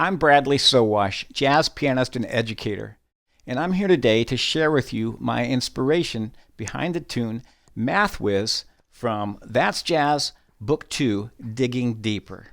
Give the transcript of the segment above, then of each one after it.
I'm Bradley Sowash, jazz pianist and educator, and I'm here today to share with you my inspiration behind the tune Math Whiz from That's Jazz, Book 2, Digging Deeper.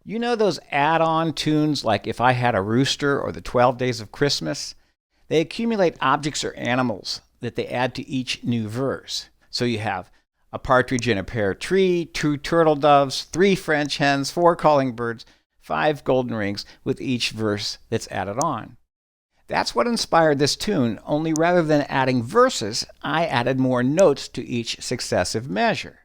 You know those add-on tunes like If I Had a Rooster or the 12 Days of Christmas? They accumulate objects or animals that they add to each new verse. So you have a partridge in a pear tree, 2 turtle doves, 3 French hens, 4 calling birds, 5 golden rings with each verse that's added on. That's what inspired this tune, only rather than adding verses, I added more notes to each successive measure.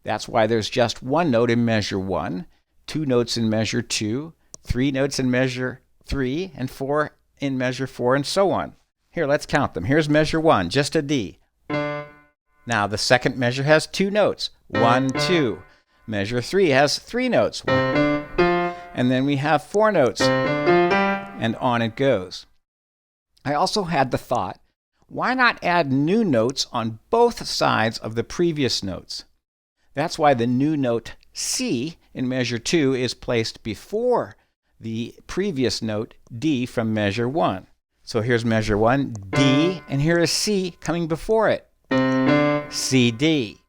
That's why there's just 1 note in measure 1, 2 notes in measure 2, 3 notes in measure 3, and 4 in measure 4, and so on. Here, let's count them. Here's measure 1, just a D. Now, the second measure has 2 notes, 1, 2. Measure 3 has 3 notes, and then we have 4 notes, and on it goes. I also had the thought, why not add new notes on both sides of the previous notes? That's why the new note C in measure 2 is placed before the previous note D from measure 1. So here's measure 1, D, and here is C coming before it, C, D.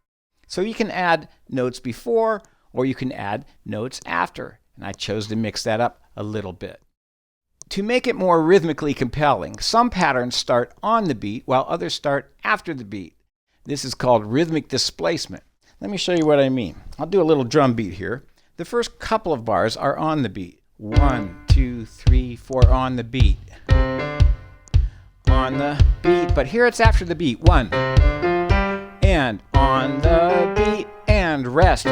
So you can add notes before or you can add notes after, and I chose to mix that up a little bit. To make it more rhythmically compelling, some patterns start on the beat while others start after the beat. This is called rhythmic displacement. Let me show you what I mean. I'll do a little drum beat here. The first couple of bars are on the beat. 1, 2, 3, 4 on the beat. On the beat, but here it's after the beat. 1. And on the beat and rest.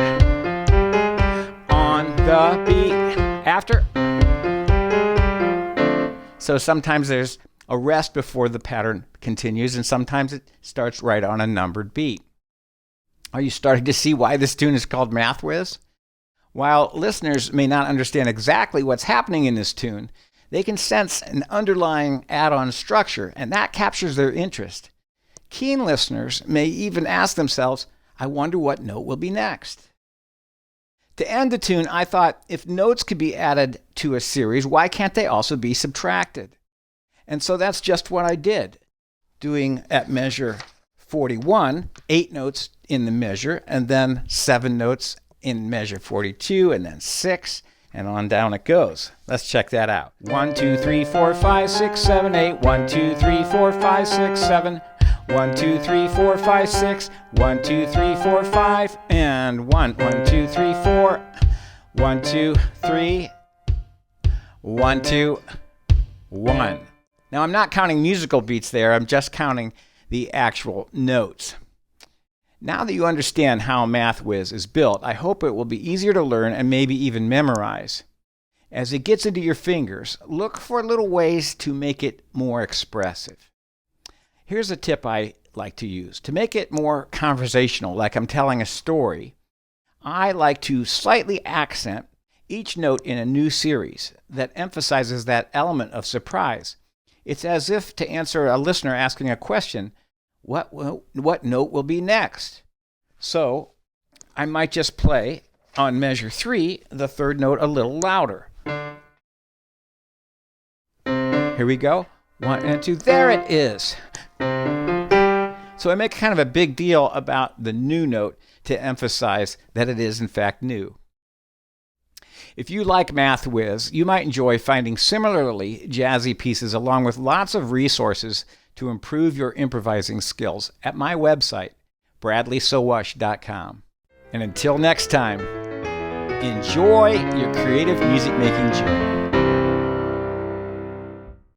On the beat. After. So sometimes there's a rest before the pattern continues, and sometimes it starts right on a numbered beat. Are you starting to see why this tune is called Math Whiz? While listeners may not understand exactly what's happening in this tune, they can sense an underlying add-on structure, and that captures their interest. Keen listeners may even ask themselves, I wonder what note will be next. To end the tune, I thought, if notes could be added to a series, why can't they also be subtracted? And so that's just what I did, doing at measure 41, 8 notes in the measure, and then 7 notes in measure 42, and then 6, and on down it goes. Let's check that out. 1, 2, 3, 4, 5, 6, 7, 8. 1, 2, 3, 4, 5, 6, 7. 1, 2, 3, 4, 5, 6. 1, 2, 3, 4, 5, and 1. 1, 2, 3, 4. 1, 2, 3. 1, 2, 1. Now I'm not counting musical beats there, I'm just counting the actual notes. Now that you understand how Math Whiz is built, I hope it will be easier to learn and maybe even memorize. As it gets into your fingers, look for little ways to make it more expressive. Here's a tip I like to use. To make it more conversational, like I'm telling a story, I like to slightly accent each note in a new series that emphasizes that element of surprise. It's as if to answer a listener asking a question, what note will be next? So I might just play on measure 3, the third note a little louder. Here we go. 1 and 2. There it is. So I make kind of a big deal about the new note to emphasize that it is in fact new. If you like Math Whiz, you might enjoy finding similarly jazzy pieces along with lots of resources to improve your improvising skills at my website, bradleysowash.com. And until next time, enjoy your creative music making journey.